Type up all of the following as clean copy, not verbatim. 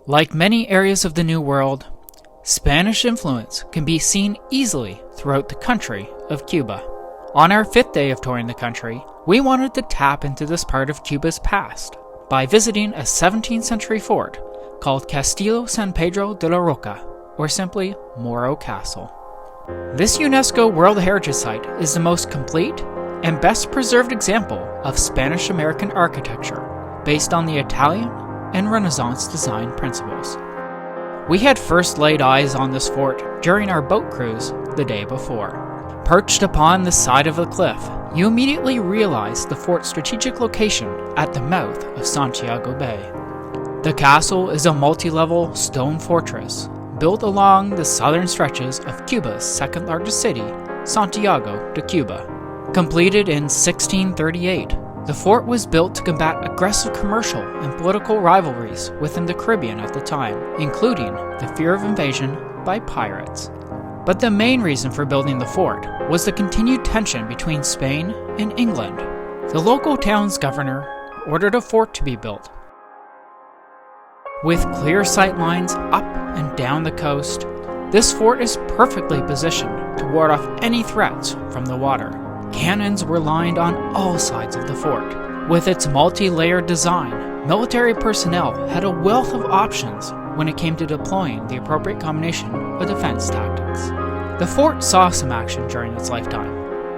Like many areas of the New World, Spanish influence can be seen easily throughout the country of Cuba. On our 5th day of touring the country, we wanted to tap into this part of Cuba's past by visiting a 17th century fort called Castillo San Predro de la Roca, or simply Morro Castle. This UNESCO World Heritage Site is the most complete and best preserved example of Spanish-American architecture based on the Italian and Renaissance design principles. We had first laid eyes on this fort during our boat cruise the day before. Perched upon the side of the cliff, you immediately realize the fort's strategic location at the mouth of Santiago Bay. The castle is a multi-level stone fortress built along the southern stretches of Cuba's second largest city, Santiago de Cuba. Completed in 1638, the fort was built to combat aggressive commercial and political rivalries within the Caribbean at the time, including the fear of invasion by pirates. But the main reason for building the fort was the continued tension between Spain and England. The local town's governor ordered a fort to be built. With clear sight lines up and down the coast, this fort is perfectly positioned to ward off any threats from the water. Cannons were lined on all sides of the fort. With its multi-layered design, military personnel had a wealth of options when it came to deploying the appropriate combination of defense tactics. The fort saw some action during its lifetime.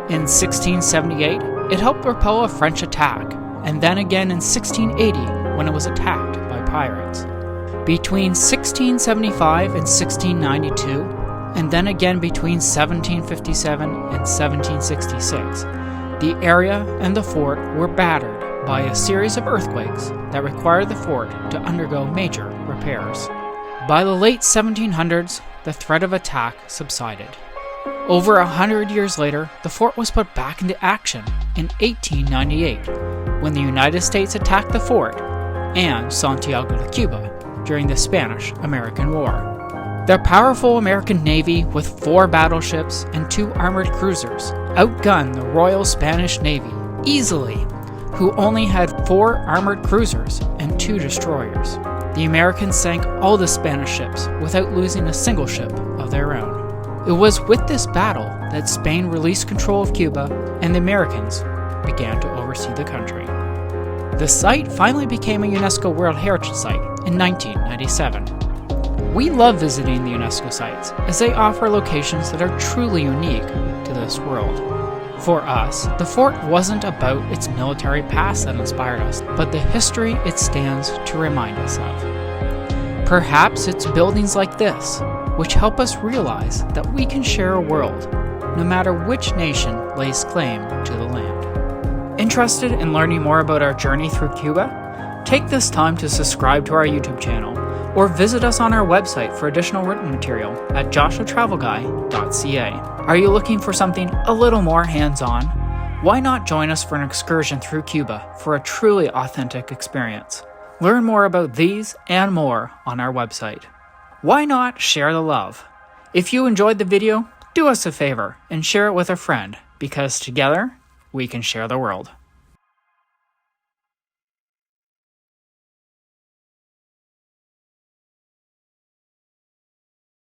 In 1678, it helped repel a French attack, and then again in 1680 when it was attacked by pirates. Between 1675 and 1692, and then again between 1757 and 1766, the area and the fort were battered by a series of earthquakes that required the fort to undergo major repairs. By the late 1700s, the threat of attack subsided. Over 100 years later, the fort was put back into action in 1898, when the United States attacked the fort and Santiago de Cuba during the Spanish-American War. The powerful American Navy, with 4 battleships and 2 armored cruisers, outgunned the Royal Spanish Navy easily, who only had 4 armored cruisers and 2 destroyers. The Americans sank all the Spanish ships without losing a single ship of their own. It was with this battle that Spain released control of Cuba and the Americans began to oversee the country. The site finally became a UNESCO World Heritage Site in 1997. We love visiting the UNESCO sites as they offer locations that are truly unique to this world. For us, the fort wasn't about its military past that inspired us, but the history it stands to remind us of. Perhaps it's buildings like this which help us realize that we can share a world, no matter which nation lays claim to the land. Interested in learning more about our journey through Cuba? Take this time to subscribe to our YouTube channel, or visit us on our website for additional written material at joshuatravelguy.ca. Are you looking for something a little more hands-on? Why not join us for an excursion through Cuba for a truly authentic experience? Learn more about these and more on our website. Why not share the love? If you enjoyed the video, do us a favor and share it with a friend, because together we can share the world.